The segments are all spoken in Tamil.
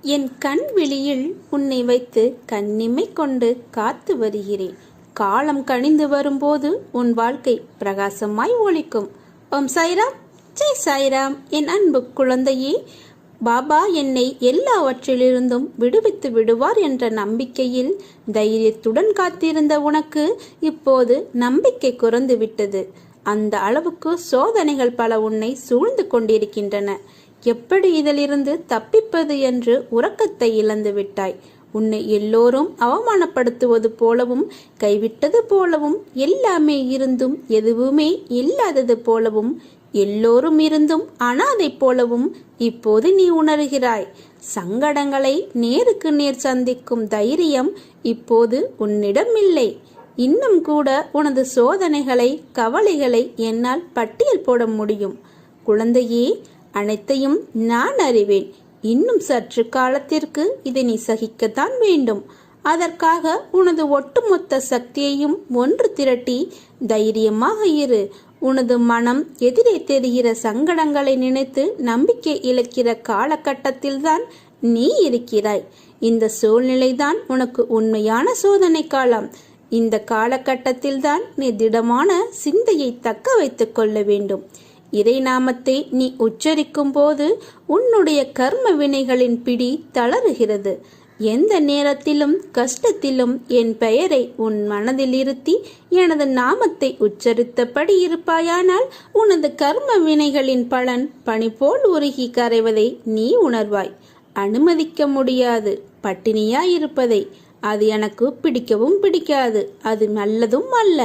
என் கண் விழியில் உன்னை வைத்து கண்ணிமை கொண்டு காத்து வருகிறேன். காலம் கனிந்து வரும்போது உன் வாழ்க்கை பிரகாசமாய் ஒளிக்கும். ஓம் சாய்ராம், ஜெய் சாய்ராம். என் அன்பு குழந்தையே, பாபா என்னை எல்லாவற்றிலிருந்தும் விடுவித்து விடுவார் என்ற நம்பிக்கையில் தைரியத்துடன் காத்திருந்த உனக்கு இப்போது நம்பிக்கை குறைந்து விட்டது. அந்த அளவுக்கு சோதனைகள் பல உன்னை சூழ்ந்து கொண்டிருக்கின்றன. எப்படி இதிலிருந்து தப்பிப்பது என்று உறக்கத்தை இழந்து விட்டாய். உன்னை எல்லோரும் அவமானப்படுத்துவது போலவும், கைவிட்டது போலவும், எல்லாமே இருந்தும் எதுவுமே இல்லாதது போலவும், எல்லோரும் இருந்தும் அனாதை போலவும் இப்போது நீ உணர்கிறாய். சங்கடங்களை நேருக்கு நேர் சந்திக்கும் தைரியம் இப்போது உன்னிடம் இல்லை. இன்னும் கூட உனது சோதனைகளை, கவலைகளை என்னால் பட்டியல் போட முடியும். குழந்தையே, அனைத்தையும் நான் அறிவேன். இன்னும் சற்று காலத்திற்கு இதை நீ சகிக்கத்தான் வேண்டும். அதற்காக உனது ஒட்டுமொத்த சக்தியையும் ஒன்று திரட்டி தைரியமாக இரு. உனது மனம் எதிரே தெரிகிற சங்கடங்களை நினைத்து நம்பிக்கை இழக்கிற காலகட்டத்தில்தான் நீ இருக்கிறாய். இந்த சூழ்நிலைதான் உனக்கு உண்மையான சோதனை காலம். இந்த காலகட்டத்தில்தான் நீ திடமான சிந்தையை தக்க வைத்துக் கொள்ள வேண்டும். இறை நாமத்தை நீ உச்சரிக்கும் போது உன்னுடைய கர்ம வினைகளின் பிடி தளருகிறது. எந்த நேரத்திலும் கஷ்டத்திலும் என் பெயரை உன் மனதில் இருத்தி எனது நாமத்தை உச்சரித்தபடி இருப்பாயானால் உனது கர்ம வினைகளின் பலன் பனி போல் உருகி கரைவதை நீ உணர்வாய். அனுமதிக்க முடியாது பட்டினியாயிருப்பதை. அது எனக்கு பிடிக்கவும் பிடிக்காது. அது நல்லதும் அல்ல.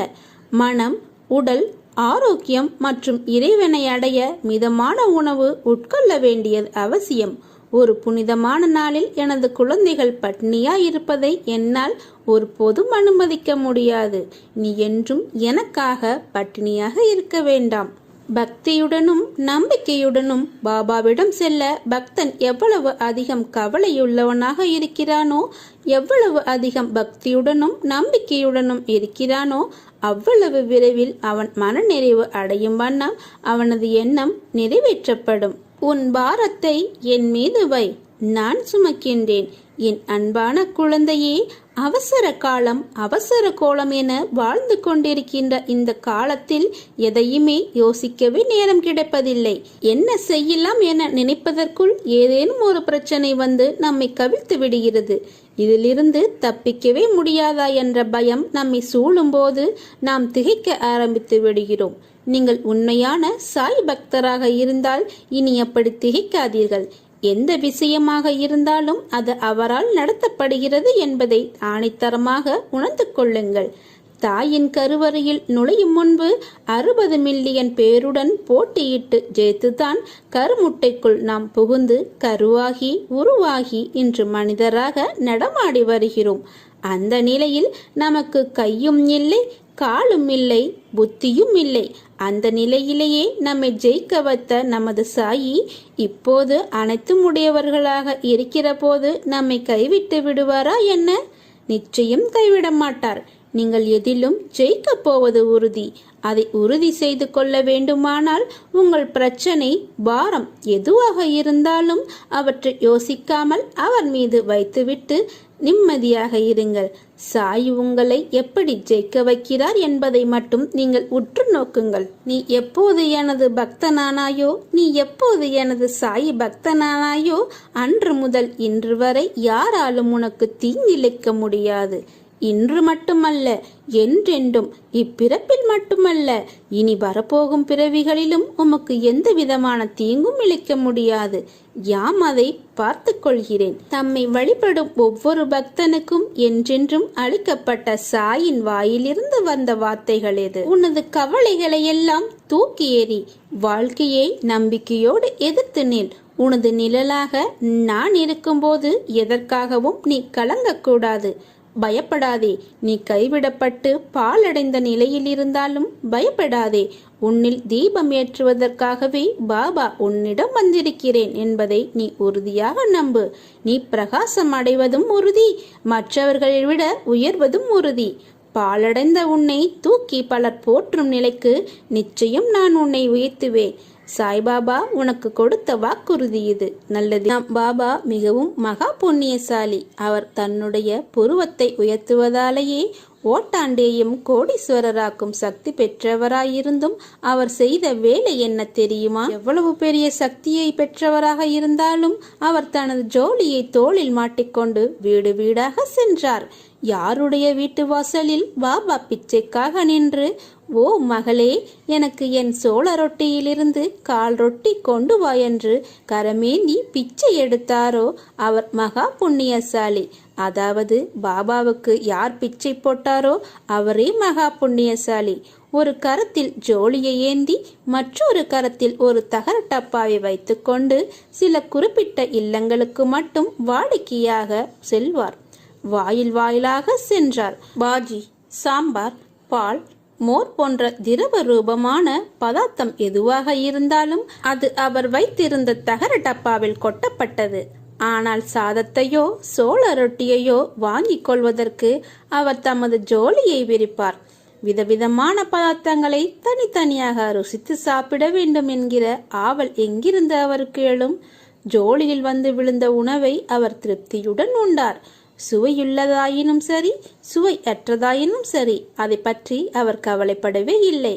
மனம், உடல் ஆரோக்கியம் மற்றும் இறைவனை அடைய மிதமான உணவு உட்கொள்ள வேண்டியது அவசியம். ஒரு புனிதமான நாளில் எனது குழந்தைகள் பட்னியாயிருப்பதை என்னால் ஒருபோதும் அனுமதிக்க முடியாது. நீ என்றும் எனக்காக பட்டினியாக இருக்க வேண்டாம். பக்தியுடனும் நம்பிக்கையுடனும் பாபாவிடம் செல்ல பக்தன் எவ்வளவு அதிகம் கவலையுள்ளவனாக இருக்கிறானோ, எவ்வளவு அதிகம் பக்தியுடனும் நம்பிக்கையுடனும் இருக்கிறானோ, அவ்வளவு விரைவில் அவன் மனநிறைவு அடையும் வண்ணம் அவனது எண்ணம் நிறைவேற்றப்படும். உன் பாரத்தை என் மீது வை, நான் சுமக்கின்றேன். என் அன்பான குழந்தையே, அவசர காலம், அவசர கோலம் என வாழ்ந்து கொண்டிருக்கின்ற இந்த காலத்தில் எதையுமே யோசிக்கவே நேரம் கிடைப்பதில்லை. என்ன செய்யலாம் என நினைப்பதற்குள் ஏதேனும் ஒரு பிரச்சனை வந்து நம்மை கவிழ்த்து விடுகிறது. இதிலிருந்து தப்பிக்கவே முடியாதா என்ற பயம் நம்மை சூழும் போது நாம் திகைக்க ஆரம்பித்து விடுகிறோம். நீங்கள் உண்மையான சாய் பக்தராக இருந்தால் இனி அப்படி திகைக்காதீர்கள். எந்த விஷயமாக இருந்தாலும் அது அவரால் நடத்தப்படுகிறது என்பதை ஆணித்தரமாக உணர்ந்து கொள்ளுங்கள். தாயின் கருவறையில் நுழையும் முன்பு 60 மில்லியன் பேருடன் போட்டியிட்டு ஜெயித்துதான் கருமுட்டைக்குள் நாம் புகுந்து கருவாகி உருவாகி இன்று மனிதராக நடமாடி வருகிறோம். அந்த நிலையில் நமக்கு கையும் இல்லை, காலும் இல்லை, புத்தியும் இல்லை. அந்த நிலையிலேயே நம்மை ஜெயிக்க வைத்த நமது சாயி இப்போது அனைத்தும் உடையவர்களாக இருக்கிற போது நம்மை கைவிட்டு விடுவாரா என்ன? நிச்சயம் கைவிட மாட்டார். நீங்கள் எதிலும் ஜெயிக்க போவது உறுதி. அதை உறுதி செய்து கொள்ள வேண்டுமானால் உங்கள் பிரச்சனை, பாரம் எதுவாக இருந்தாலும் அவற்றை யோசிக்காமல் அவர் மீது வைத்துவிட்டு நிம்மதியாக இருங்கள். சாய் உங்களை எப்படி ஜெயிக்க வைக்கிறார் என்பதை மட்டும் நீங்கள் உற்று நோக்குங்கள். நீ எப்போது எனது பக்தனானாயோ, நீ எப்போது எனது சாய் பக்தனானாயோ, அன்று முதல் இன்று வரை யாராலும் உனக்கு தீங்கிழைக்க முடியாது. இன்று மட்டுமல்ல, என்றென்றும், இப்பிறப்பில் மட்டுமல்ல, இனி வரப்போகும் பிறவிகளிலும் உமக்கு எந்த விதமான தீங்கும் இழைக்க முடியாது. யாம் அதை பார்த்து கொள்கிறேன். தம்மை வழிபடும் ஒவ்வொரு பக்தனுக்கும் என்றென்றும் அளிக்கப்பட்ட சாயின் வாயிலிருந்து வந்த வார்த்தைகள் எது? உனது கவலைகளை எல்லாம் தூக்கி எறி. வாழ்க்கையை நம்பிக்கையோடு எதிர்த்து நில். உனது நிழலாக நான் இருக்கும்போது எதற்காகவும் நீ கலங்கக்கூடாது. பயப்படாதே. நீ கைவிடப்பட்டு பாலடைந்த நிலையில் இருந்தாலும் பயப்படாதே. உன்னில் தீபம் ஏற்றுவதற்காகவே பாபா உன்னிடம் வந்திருக்கிறேன் என்பதை நீ உறுதியாக நம்பு. நீ பிரகாசம் அடைவதும் உறுதி, மற்றவர்களை விட உயர்வதும் உறுதி. பாலடைந்த உன்னை தூக்கி பலர் போற்றும் நிலைக்கு நிச்சயம் நான் உன்னை உயர்த்துவேன். சாய்பாபா உனக்கு கொடுத்த வாக்குறுதி இது. நல்லது. பாபா மிகவும் மகா புண்ணியசாலி. அவர் தன்னுடைய புருவத்தை உயர்த்துவதாலேயே ஓட்டாண்டேயும் கோடீஸ்வரராக்கும் சக்தி பெற்றவராயிருந்தும் அவர் செய்த வேலை என்ன தெரியுமா? எவ்வளவு பெரிய சக்தியை பெற்றவராக இருந்தாலும் அவர் தனது ஜோலியை தோளில் மாட்டிக்கொண்டு வீடு வீடாக சென்றார். யாருடைய வீட்டு வாசலில் பாபா பிச்சைக்காக நின்று, ஓ மகளே, எனக்கு என் சோள ரொட்டியிலிருந்து கால் ரொட்டி கொண்டு வா என்று கரமேந்தி பிச்சை எடுத்தாரோ அவர் மகா புண்ணியசாலி. அதாவது பாபாவுக்கு யார் பிச்சை போட்டாரோ அவரே மகா புண்ணியசாலி. ஒரு கரத்தில் ஜோலியை ஏந்தி மற்றொரு கரத்தில் ஒரு தகர டப்பாவை வைத்துக்கொண்டு சில குறிப்பிட்ட இல்லங்களுக்கு மட்டும் வாடிக்கையாக செல்வார். வாயில் வாயிலாக சென்றார். பாஜி, சாம்பார், பால், மோர் போன்ற திரவ ரூபமான பதார்த்தம் எதுவாக இருந்தாலும் அது அவர் வைத்திருந்த தகர டப்பாவில் கொட்டப்பட்டது. ஆனால் சாதத்தையோ சோள ரொட்டியையோ வாங்கிக் கொள்வதற்கு அவர் தமது ஜோலியை விரிப்பார். விதவிதமான பதார்த்தங்களை தனித்தனியாக ருசித்து சாப்பிட வேண்டும் என்கிற ஆவல் எங்கிருந்து அவருக்கு எழும்? ஜோலியில் வந்து விழுந்த உணவை அவர் திருப்தியுடன் உண்டார். சுவையுள்ளதாயினும் சரி, சுவையற்றதாயினும் சரி, அதை பற்றி அவர் கவலைப்படவே இல்லை.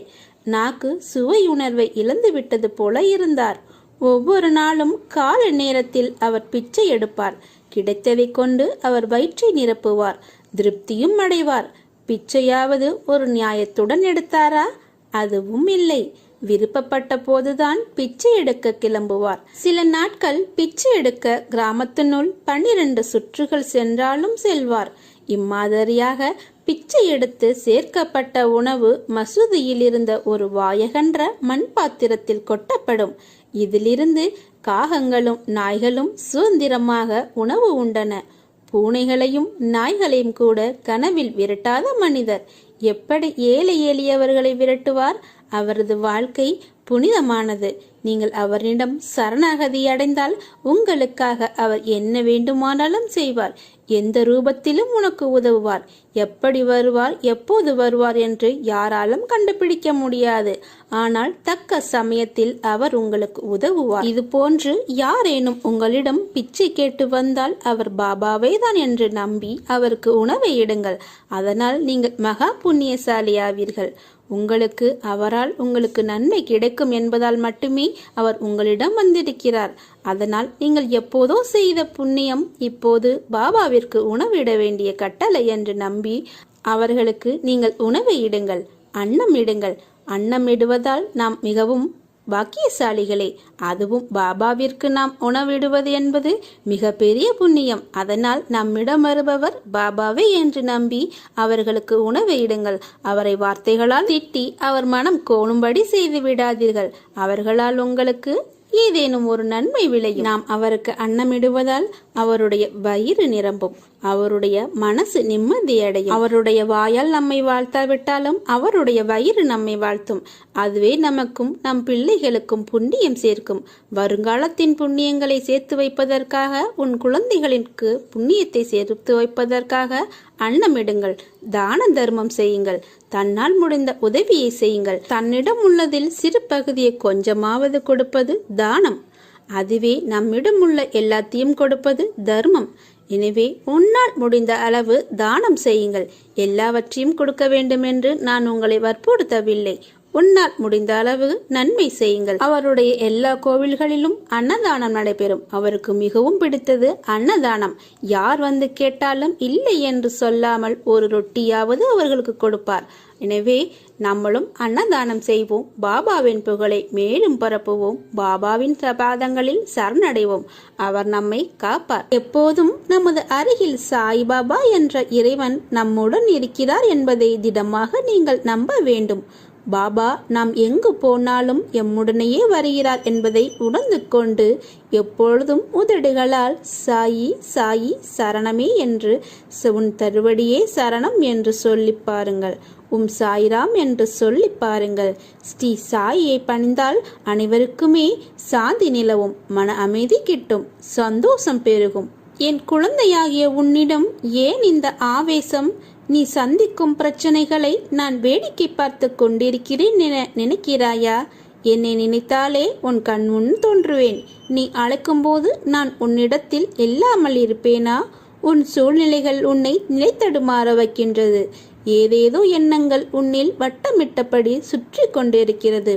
நாக்கு சுவை உணர்வை இழந்து விட்டது போல இருந்தார். ஒவ்வொரு நாளும் கால நேரத்தில் அவர் பிச்சை எடுப்பார். கிடைத்ததை கொண்டு அவர் வயிற்றை நிரப்புவார், திருப்தியும் அடைவார். பிச்சையாவது ஒரு நியாயத்துடன் எடுத்தாரா? அதுவும் இல்லை. விருப்பப்பட்ட போதுதான் பிச்சை எடுக்க கிளம்புவார். சில நாட்கள் பிச்சை எடுக்க கிராமத்தினுள் 12 சுற்றுகள் சென்றாலும் செல்வார். இம்மாதிரியாக பிச்சை எடுத்து சேர்க்கப்பட்ட உணவு மசூதியில் இருந்த ஒரு வாயகன்ற மண் பாத்திரத்தில் கொட்டப்படும். இதிலிருந்து காகங்களும் நாய்களும் சுதந்திரமாக உணவு உண்டன. பூனைகளையும் நாய்களையும் கூட கனவில் விரட்டாத மனிதர் எப்படி ஏழை எளியவர்களை விரட்டுவார்? அவரது வாழ்க்கை புனிதமானது. நீங்கள் அவரிடம் சரணாகதி அடைந்தால் உங்களுக்காக அவர் என்ன வேண்டுமானாலும் செய்வார். எந்த ரூபத்திலும் உனக்கு உதவுவார். எப்படி வருவார், எப்போது வருவார் என்று யாராலும் கண்டுபிடிக்க முடியாது. ஆனால் தக்க சமயத்தில் அவர் உங்களுக்கு உதவுவார். இது போன்று யாரேனும் உங்களிடம் பிச்சை கேட்டு வந்தால் அவர் பாபாவே தான் என்று நம்பி அவருக்கு உணவை இடுங்கள். அதனால் நீங்கள் மகா புண்ணியசாலியாவீர்கள். அவரால் உங்களுக்கு நன்மை கிடைக்கும் என்பதால் மட்டுமே அவர் உங்களிடம் வந்திருக்கிறார். அதனால் நீங்கள் எப்போதோ செய்த புண்ணியம் இப்போது பாபாவிற்கு உணவிட வேண்டிய கட்டளை என்று நம்பி அவர்களுக்கு நீங்கள் உணவை இடுங்கள், அன்னம் இடுங்கள். அன்னம் இடுவதால் நாம் மிகவும் பாக்கியசாலிகளே. அதுவும் பாபாவிற்கு நாம் உணவிடுவது என்பது மிக பெரிய புண்ணியம். அதனால் நம்மிடம் வருபவர் பாபாவே என்று நம்பி அவர்களுக்கு உணவை இடுங்கள். அவரை வார்த்தைகளால் திட்டி அவர் மனம் கோணும்படி செய்து விடாதீர்கள். அவர்களால் உங்களுக்கு ஏதேனும் ஒரு நன்மை விளையும். நாம் அவருக்கு அன்னமிடுவதால் அவருடைய வயிறு நிரம்பும், அவருடைய மனசு நிம்மதியடையும். அவருடைய வாயால் நம்மை வாழ்த்தாவிட்டாலும் அவருடைய வயிறு நம்மை வாழ்த்தும். அதுவே நமக்கும் நம் பிள்ளைகளுக்கும் புண்ணியம் சேர்க்கும். வருங்காலத்தின் புண்ணியங்களை சேர்த்து வைப்பதற்காக, உன் குழந்தைகளுக்கு புண்ணியத்தை சேர்த்து வைப்பதற்காக அன்னமிடுங்கள், தான தர்மம் செய்யுங்கள், தன்னால் முடிந்த உதவியை செய்யுங்கள். தன்னிடம் உள்ளதில் சிறு பகுதியை கொஞ்சமாவது கொடுப்பது தானம். அதுவே நம்மிடம் உள்ள எல்லாத்தையும் கொடுப்பது தர்மம். எனவே உன்னால் முடிந்த அளவு தானம் செய்யுங்கள். எல்லாவற்றையும் கொடுக்க வேண்டும் என்று நான் உங்களை வற்புறுத்தவில்லை. உன்னால் முடிந்த அளவு நன்மை செய்யுங்கள். அவருடைய எல்லா கோவில்களிலும் அன்னதானம் நடைபெறும். அவருக்கு மிகவும் பிடித்தது அன்னதானம். யார் வந்து கேட்டாலும் இல்லை என்று சொல்லாமல் ஒரு ரொட்டியாவது அவர்களுக்கு கொடுப்பார். எனவே நம்மளும் அன்னதானம் செய்வோம். பாபாவின் புகழை மேலும் பரப்புவோம். பாபாவின் பாதங்களில் சரணடைவோம். அவர் நம்மை காப்பார். எப்போதும் நமது அருகில் சாய்பாபா என்ற இறைவன் நம்முடன் இருக்கிறார் என்பதை திடமாக நீங்கள் நம்ப வேண்டும். பாபா நாம் எங்கு போனாலும் எம்முடனேயே வருகிறார் என்பதை உணர்ந்து கொண்டு எப்பொழுதும் உதடுகளால் சாயி சாயி சரணமே என்று, உன் தருவடியே சரணம் என்று சொல்லி பாருங்கள். சாய்ராம் என்று சொல்லி பாருங்கள். ஸ்ரீ சாயை பணிந்தால் அனைவருக்குமே சாந்தி நிலவும், மன அமைதி கிட்டும், சந்தோஷம் பெருகும். என் குழந்தையாகிய உன்னிடம் ஏன் இந்த ஆவேசம்? நீ சந்திக்கும் பிரச்சனைகளை நான் வேடிக்கை பார்த்து கொண்டிருக்கிறேன் என நினைக்கிறாயா? என்னை நினைத்தாலே உன் கண்முன் தோன்றுவேன். நீ அழைக்கும்போது நான் உன்னிடத்தில் இல்லாமல் இருப்பேனா? உன் சூழ்நிலைகள் உன்னை நிலைத்தடுமாற வைக்கின்றது. ஏதேதோ எண்ணங்கள் உன்னில் வட்டமிட்டபடி சுற்றி கொண்டிருக்கிறது.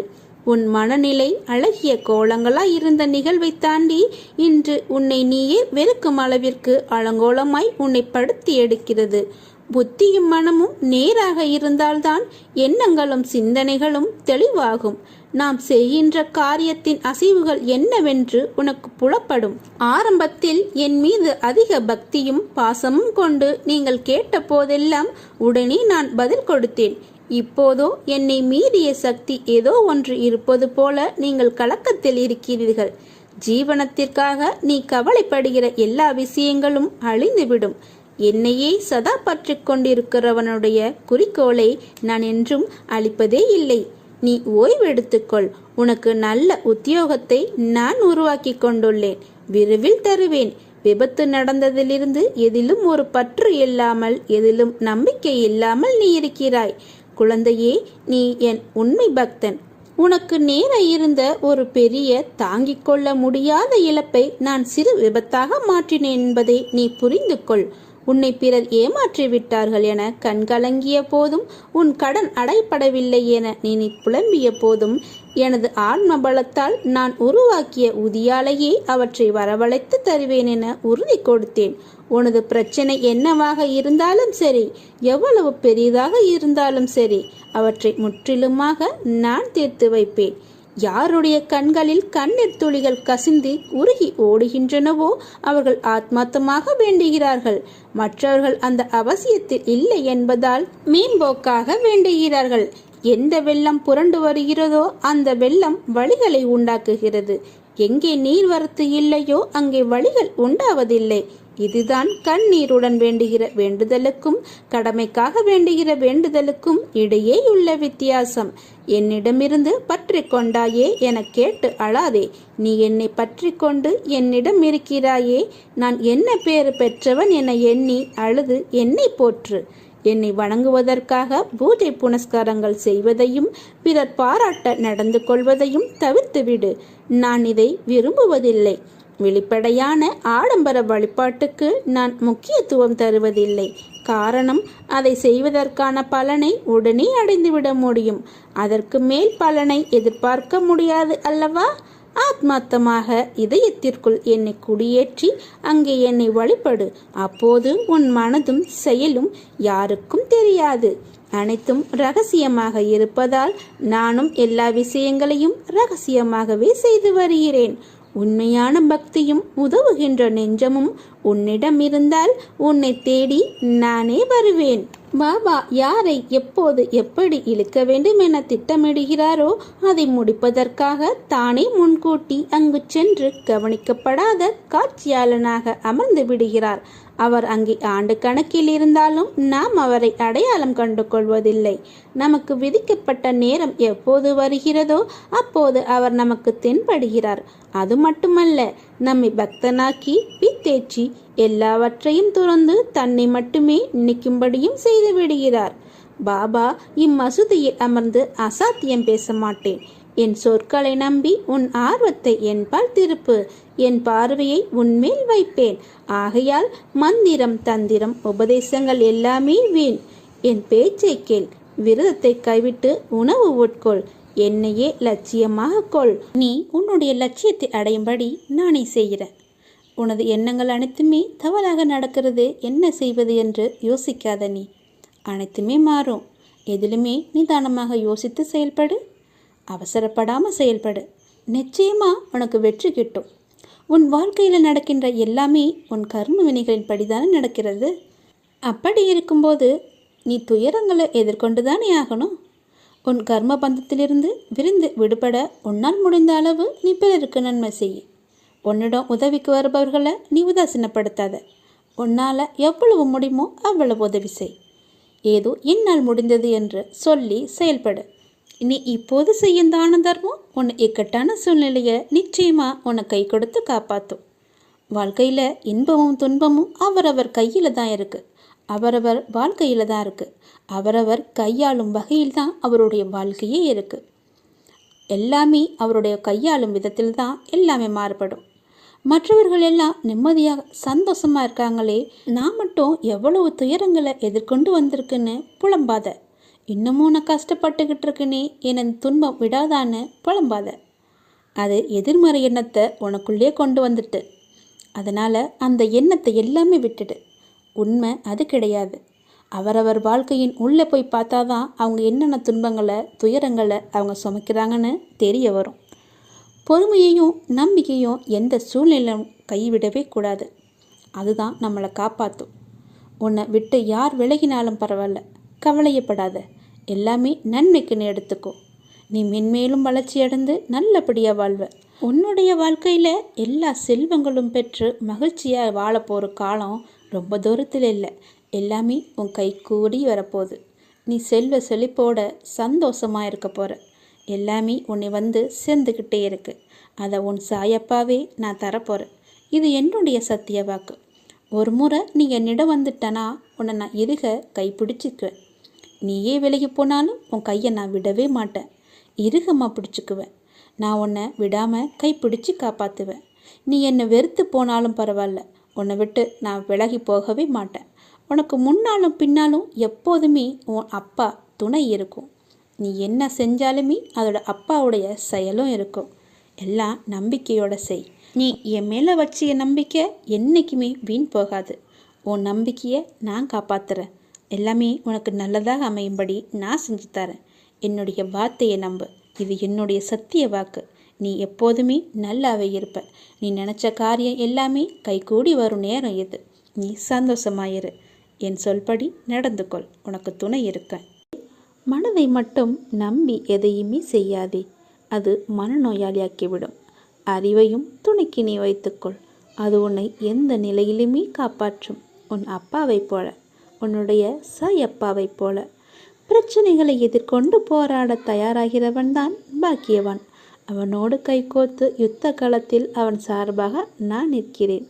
உன் மனநிலை அழகிய கோலங்களாய் இருந்த நிகழ்வை தாண்டி இன்று உன்னை நீயே வெறுக்கும் அளவிற்கு அலங்கோலமாய் உன்னை படுத்தி எடுக்கிறது. புத்தியும் மனமும் நேராக இருந்தால்தான் எண்ணங்களும் சிந்தனைகளும் தெளிவாகும். நாம் செய்கின்ற காரியத்தின் அசைவுகள் என்னவென்று உனக்கு புலப்படும். ஆரம்பத்தில் என் மீது அதிக பக்தியும் பாசமும் கொண்டு நீங்கள் கேட்ட போதெல்லாம் உடனே நான் பதில் கொடுத்தேன். இப்போதோ என்னை மீறிய சக்தி ஏதோ ஒன்று இருப்பது போல நீங்கள் கலக்கத்தில் இருக்கிறீர்கள். ஜீவனத்திற்காக நீ கவலைப்படுகிற எல்லா விஷயங்களும் அழிந்துவிடும். என்னையே சதா பற்றி கொண்டிருக்கிறவனுடைய குறிக்கோளை நான் என்றும் அழிப்பதே இல்லை. நீ ஓய்வெடுத்துக்கொள். உனக்கு நல்ல உத்தியோகத்தை நான் உருவாக்கி கொண்டுள்ளேன். விரைவில் தருவேன். விபத்து நடந்ததிலிருந்து எதிலும் ஒரு பற்று இல்லாமல், எதிலும் நம்பிக்கை இல்லாமல் நீ இருக்கிறாய். குழந்தையே, நீ என் உண்மை பக்தன். உனக்கு நேர இருந்த ஒரு பெரிய தாங்கிக் கொள்ள முடியாத இழப்பை நான் சிறு விபத்தாக மாற்றினேன் என்பதை நீ புரிந்து கொள். உன்னை பிறர் ஏமாற்றி விட்டார்கள் என கண்கலங்கிய போதும், உன் கடன் அடைப்படவில்லை என நீ புலம்பிய போதும், எனது ஆன்ம பலத்தால் நான் உருவாக்கிய உதியாலையே அவற்றை வரவழைத்து தருவேன் என உறுதி கொடுத்தேன். உனது பிரச்சனை என்னவாக இருந்தாலும் சரி, எவ்வளவு பெரிதாக இருந்தாலும் சரி, அவற்றை முற்றிலுமாக நான் தீர்த்து வைப்பேன். யாருடைய கண்களில் கண்ணீர் துளிகள் கசிந்து உருகி ஓடுகின்றனவோ அவர்கள் ஆத்மார்த்தமாக வேண்டுகிறார்கள். மற்றவர்கள் அந்த அவசியத்தில் இல்லை என்பதால் மேம்போக்காக வேண்டுகிறார்கள். எந்த வெள்ளம் புரண்டு வருகிறதோ அந்த வெள்ளம் வழிகளை உண்டாக்குகிறது. எங்கே நீர்வரத்து இல்லையோ அங்கே வழிகள் உண்டாவதில்லை. இதுதான் கண்ணீருடன் வேண்டுகிற வேண்டுதலுக்கும் கடமைக்காக வேண்டுகிற வேண்டுதலுக்கும் இடையே உள்ள வித்தியாசம். என்னிடமிருந்து பற்றி கொண்டாயே என கேட்டு அழாதே. நீ என்னை பற்றி கொண்டு என்னிடம் இருக்கிறாயே, நான் என்ன பேறு பெற்றவன் என எண்ணி அழுது என்னை போற்று. என்னை வணங்குவதற்காக பூஜை புனஸ்காரங்கள் செய்வதையும் பிறர் பாராட்ட நடந்து கொள்வதையும் தவிர்த்துவிடு. நான் இதை விரும்புவதில்லை. வெளிப்படையான ஆடம்பர வழிபாட்டுக்கு நான் முக்கியத்துவம் தருவதில்லை. காரணம், அதை செய்வதற்கான பலனை உடனே அடைந்துவிட முடியும். அதற்கு மேல் பலனை எதிர்பார்க்க முடியாது அல்லவா? ஆத்மார்த்தமாக இதயத்திற்குள் என்னை குடியேற்றி அங்கே என்னை வழிபடு. அப்போது உன் மனதும் செயலும் யாருக்கும் தெரியாது. அனைத்தும் ரகசியமாக இருப்பதால் நானும் எல்லா விஷயங்களையும் ரகசியமாகவே செய்து வருகிறேன். உண்மையான பக்தியும் உதவுகின்ற நெஞ்சமும் உன்னிடம் இருந்தால் உன்னை தேடி நானே வருவேன். பாபா யாரை எப்போது எப்படி இழுக்க வேண்டும் என திட்டமிடுகிறாரோ அதை முடிப்பதற்காக தானே முன்கூட்டி அங்கு சென்று கவனிக்கப்படாத காட்சியாளனாக அமர்ந்து விடுகிறார். அவர் அங்கே ஆண்டு கணக்கில் இருந்தாலும் நாம் அவரை அடையாளம் கண்டு கொள்வதில்லை. நமக்கு விதிக்கப்பட்ட நேரம் எப்போது வருகிறதோ அப்போது அவர் நமக்கு தென்படுகிறார். அது மட்டுமல்ல, நம்மை பக்தனாக்கி பித்தேற்றி எல்லாவற்றையும் துறந்து தன்னை மட்டுமே நினைக்கும்படியும் செய்து விடுகிறார். பாபா இம்மசூதியில் அமர்ந்து அசாத்தியம் பேச மாட்டேன். என் சொற்களை நம்பி உன் ஆர்வத்தை என்பால் திருப்பு. என் பார்வையை உன்மேல் வைப்பேன். ஆகையால் மந்திரம், தந்திரம், உபதேசங்கள் எல்லாமே வீண். என் பேச்சை கேள். விரதத்தை கைவிட்டு உணவு உட்கொள். என்னையே லட்சியமாக கொள். நீ உன்னுடைய லட்சியத்தை அடையும்படி நானே செய்கிறேன். உனது எண்ணங்கள் அனைத்துமே தவறாக நடக்கிறது. என்ன செய்வது என்று யோசிக்காத. நீ அனைத்துமே மாறும். எதிலுமே நிதானமாக யோசித்து செயல்படு. அவசரப்படாமல் செயல்படு. நிச்சயமா உனக்கு வெற்றி கிட்டும். உன் வாழ்க்கையில் நடக்கின்ற எல்லாமே உன் கர்ம வினைகளின் படிதானே நடக்கிறது. அப்படி இருக்கும்போது நீ துயரங்களை எதிர்கொண்டுதானே ஆகணும். உன் கர்ம பந்தத்திலிருந்து விருந்து விடுபட உன்னால் முடிந்த அளவு நீ பிறருக்கு நன்மை செய். உன்னிடம் உதவிக்கு வருபவர்களை நீ உதாசீனப்படுத்தாத. உன்னால் எவ்வளவு முடியுமோ அவ்வளவு உதவி செய். ஏதோ என்னால் முடிந்தது என்று சொல்லி செயல்படு. நீ இப்போது செய்யும் தான தர்மம் உன்னை இக்கட்டான சூழ்நிலையை நிச்சயமாக உன்னை கை கொடுத்து காப்பாற்றும். வாழ்க்கையில் இன்பமும் துன்பமும் அவரவர் கையில் தான் இருக்குது. அவரவர் வாழ்க்கையில் தான் இருக்குது. அவரவர் கையாளும் வகையில் தான் அவருடைய வாழ்க்கையே இருக்குது. எல்லாமே அவருடைய கையாளும் விதத்தில் தான் எல்லாமே மாறுபடும். மற்றவர்கள் எல்லாம் நிம்மதியாக சந்தோஷமாக இருக்காங்களே, நான் மட்டும் எவ்வளவு துயரங்களை எதிர்கொண்டு வந்திருக்குன்னு புலம்பாத. இன்னமும் நான் கஷ்டப்பட்டுக்கிட்டு இருக்குன்னே என் துன்பம் விடாதான்னு புலம்பாத. அது எதிர்மறை எண்ணத்தை உனக்குள்ளே கொண்டு வந்துட்டு. அதனால் அந்த எண்ணத்தை எல்லாமே விட்டுடு. உண்மை அது கிடையாது. அவரவர் வாழ்க்கையின் உள்ளே போய் பார்த்தா தான் அவங்க என்னென்ன துன்பங்களை துயரங்களை அவங்க சுமக்கிறாங்கன்னு தெரிய வரும். பொறுமையையும் நம்பிக்கையும் எந்த சூழ்நிலையும் கைவிடவே கூடாது. அதுதான் நம்மளை காப்பாற்றும். உன்னை விட்டு யார் விலகினாலும் பரவாயில்ல, கவலையப்படாத. எல்லாமே நன்மைக்குன்னு எடுத்துக்கோ. நீ மென்மேலும் வளர்ச்சி அடைந்து நல்லபடியாக வாழ்வ. உன்னுடைய வாழ்க்கையில் எல்லா செல்வங்களும் பெற்று மகிழ்ச்சியாக வாழ போகிற காலம் ரொம்ப தூரத்தில் இல்லை. எல்லாமே உன் கை கூடி வரப்போகுது. நீ செல்வ செழிப்போட சந்தோஷமாக இருக்க போகிற. எல்லாமே உன்னை வந்து சேர்ந்துக்கிட்டே இருக்கு. அதை உன் சாயப்பாவே நான் தரப்போகிறேன். இது என்னுடைய சத்திய வாக்கு. ஒரு முறை நீ என்னிடம் வந்துட்டனா உன்னை நான் இருக கைப்பிடிச்சிக்குவேன். நீயே விலகி போனாலும் உன் கையை நான் விடவே மாட்டேன். இறுகமாக பிடிச்சிக்குவேன். நான் உன்னை விடாமல் கைப்பிடிச்சு காப்பாற்றுவேன். நீ என்னை வெறுத்து போனாலும் பரவாயில்ல, உன்னை விட்டு நான் விலகி போகவே மாட்டேன். உனக்கு முன்னாலும் பின்னாலும் எப்போதுமே உன் அப்பா துணை இருக்கும். நீ என்ன செஞ்சாலுமே அதோட அப்பாவுடைய செயலும் இருக்கும். எல்லாம் நம்பிக்கையோட செய். நீ என் மேலே வச்சிய நம்பிக்கை என்றைக்குமே வீண் போகாது. உன் நம்பிக்கையை நான் காப்பாற்றுறேன். எல்லாமே உனக்கு நல்லதாக அமையும்படி நான் செஞ்சு தரேன். என்னுடைய வார்த்தையை நம்பு. இது என்னுடைய சத்திய வாக்கு. நீ எப்போதுமே நல்லாவே இருப்ப. நீ நினச்ச காரியம் எல்லாமே கைகூடி வரும் நேரம் இது. நீ சந்தோஷமாயிரு. என் சொல்படி நடந்து கொள். உனக்கு துணை இருக்கேன். மனதை மட்டும் நம்பி எதையுமே செய்யாதே. அது மனநோயாளியாக்கிவிடும். அறிவையும் துணைக்கு நீ வைத்துக்கொள். அது உன்னை எந்த நிலையிலுமே காப்பாற்றும். உன் அப்பாவைப் போல, உன்னுடைய சாயப்பாவைப் போல. பிரச்சனைகளை எதிர்கொண்டு போராட தயாராகிறவன் தான் பாக்கியவான். அவனோடு கைகோத்து யுத்த காலத்தில் அவன் சார்பாக நான் நிற்கிறேன்.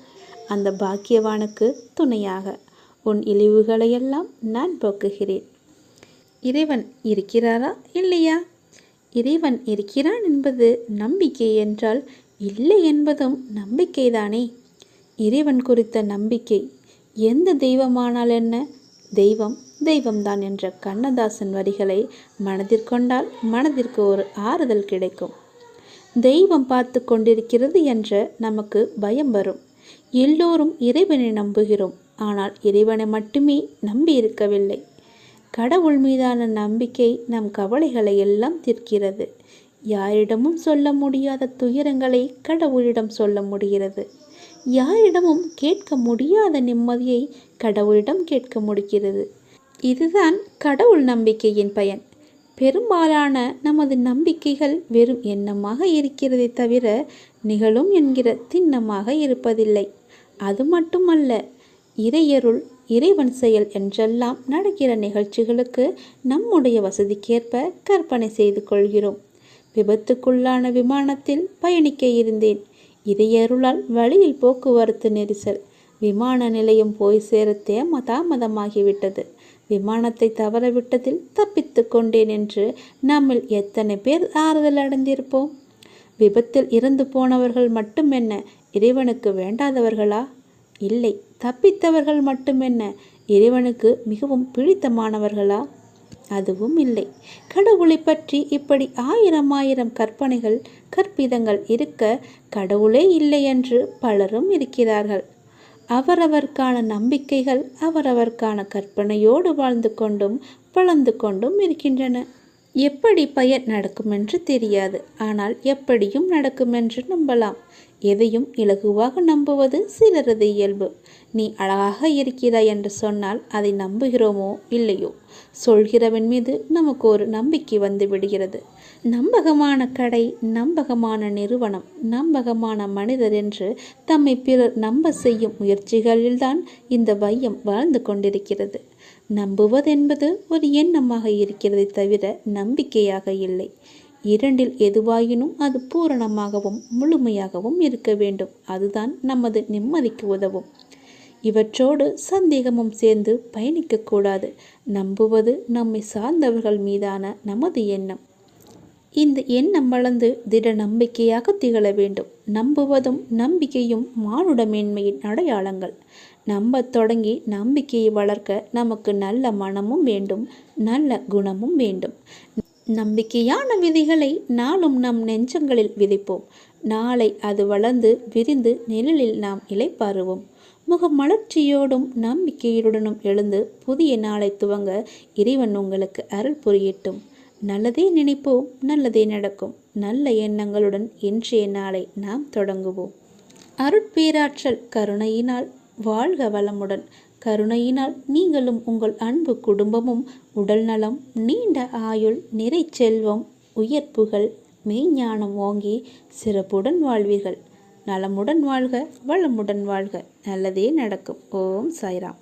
அந்த பாக்கியவானுக்கு துணையாக உன் இழிவுகளையெல்லாம் நான் போக்குகிறேன். இறைவன் இருக்கிறாரா இல்லையா? இறைவன் இருக்கிறான் என்பது நம்பிக்கை என்றால் இல்லை என்பதும் நம்பிக்கைதானே. இறைவன் குறித்த நம்பிக்கை. எந்த தெய்வமானால் என்ன, தெய்வம் தெய்வம்தான் என்ற கண்ணதாசன் வரிகளை மனதிற்கொண்டால் மனதிற்கு ஒரு ஆறுதல் கிடைக்கும். தெய்வம் பார்த்து கொண்டிருக்கிறது என்ற நமக்கு பயம் வரும். எல்லோரும் இறைவனை நம்புகிறோம். ஆனால் இறைவனை மட்டுமே நம்பி இருக்கவில்லை. கடவுள் மீதான நம்பிக்கை நம் கவலைகளை எல்லாம் தீர்க்கிறது. யாரிடமும் சொல்ல முடியாத துயரங்களை கடவுளிடம் சொல்ல முடிகிறது. யாரிடமும் கேட்க முடியாத நிம்மதியை கடவுளிடம் கேட்க முடிகிறது. இதுதான் கடவுள் நம்பிக்கையின் பயன். பெரும்பாலான நமது நம்பிக்கைகள் வெறும் எண்ணமாக இருக்கிறதே தவிர நிகழும் என்கிற திண்ணமாக இருப்பதில்லை. அது மட்டுமல்ல, இறையருள் இறைவன் செயல் என்றெல்லாம் நடக்கிற நிகழ்ச்சிகளுக்கு நம்முடைய வசதிக்கேற்ப கற்பனை செய்து கொள்கிறோம். விபத்துக்குள்ளான விமானத்தில் பயணிக்க இருந்தேன். இறையருளால் வழியில் போக்குவரத்து நெரிசல். விமான நிலையம் போய் சேர தாமதமாகிவிட்டது. விமானத்தை தவறவிட்டதில் தப்பித்து கொண்டேன் என்று நம்மில் எத்தனை பேர் ஆறுதல் அடைந்திருப்போம். விபத்தில் இறந்து போனவர்கள் மட்டுமென்ன இறைவனுக்கு வேண்டாதவர்களா? இல்லை. தப்பித்தவர்கள் மட்டுமென்ன இறைவனுக்கு மிகவும் பிடித்தமானவர்களா? அதுவும் இல்லை. கடவுளை பற்றி இப்படி ஆயிரம் கற்பனைகள் கற்பிதங்கள் இருக்க கடவுளே இல்லை என்று பலரும் இருக்கிறார்கள். அவரவர்க்கான நம்பிக்கைகள் அவரவர்க்கான கற்பனையோடு வாழ்ந்து கொண்டும் வளர்ந்து கொண்டும் இருக்கின்றன. எப்படி பயன் நடக்குமென்று தெரியாது. ஆனால் எப்படியும் நடக்குமென்று நம்பலாம். எதையும் இலகுவாக நம்புவது சிலரது இயல்பு. நீ அழகாக இருக்கிறாய் என்று சொன்னால் அதை நம்புகிறோமோ இல்லையோ, சொல்கிறவன் மீது நமக்கு ஒரு நம்பிக்கை வந்து விடுகிறது. நம்பகமான கடை, நம்பகமான நிறுவனம், நம்பகமான மனிதர் என்று தம்மை பிறர் நம்ப செய்யும் முயற்சிகளில்தான் இந்த வையம் வாழ்ந்து கொண்டிருக்கிறது. நம்புவதென்பது ஒரு எண்ணமாக இருக்கிறதை தவிர நம்பிக்கையாக இல்லை. இரண்டில் எதுவாயினும் அது பூரணமாகவும் முழுமையாகவும் இருக்க வேண்டும். அதுதான் நமது நிம்மதிக்கு உதவும். இவற்றோடு சந்தேகமும் சேர்ந்து பயணிக்கக்கூடாது. நம்புவது நம்மை சார்ந்தவர்கள் மீதான நமது எண்ணம். இந்த எண்ணம் வளர்ந்து திட நம்பிக்கையாக திகழ வேண்டும். நம்புவதும் நம்பிக்கையும் மானுட மேன்மையின் அடையாளங்கள். நம்பத் தொடங்கி நம்பிக்கையை வளர்க்க நமக்கு நல்ல மனமும் வேண்டும், நல்ல குணமும் வேண்டும். நம்பிக்கையான விதைகளை நாளும் நம் நெஞ்சங்களில் விதைப்போம். நாளை அது வளர்ந்து விரிந்து நிழலில் நாம் இளைப்பாறுவோம். முகமலர்ச்சியோடும் நம்பிக்கையுடனும் எழுந்து புதிய நாளை துவங்க இறைவன் உங்களுக்கு அருள் புரியட்டும். நல்லதே நினைப்போம், நல்லதே நடக்கும். நல்ல எண்ணங்களுடன் இன்றைய நாளை நாம் தொடங்குவோம். அருட்பேராற்றல் கருணையினால் வாழ்க வளமுடன். கருணையினால் நீங்களும் உங்கள் அன்பு குடும்பமும் உடல் நலம், நீண்ட ஆயுள், நிறை செல்வம், உயர் புகழ், மெய்ஞானம் ஓங்கி சிறப்புடன் வாழ்வீர்கள். நலமுடன் வாழ்க, வளமுடன் வாழ்க. நல்லதே நடக்கும். ஓம் சாய்ராம்.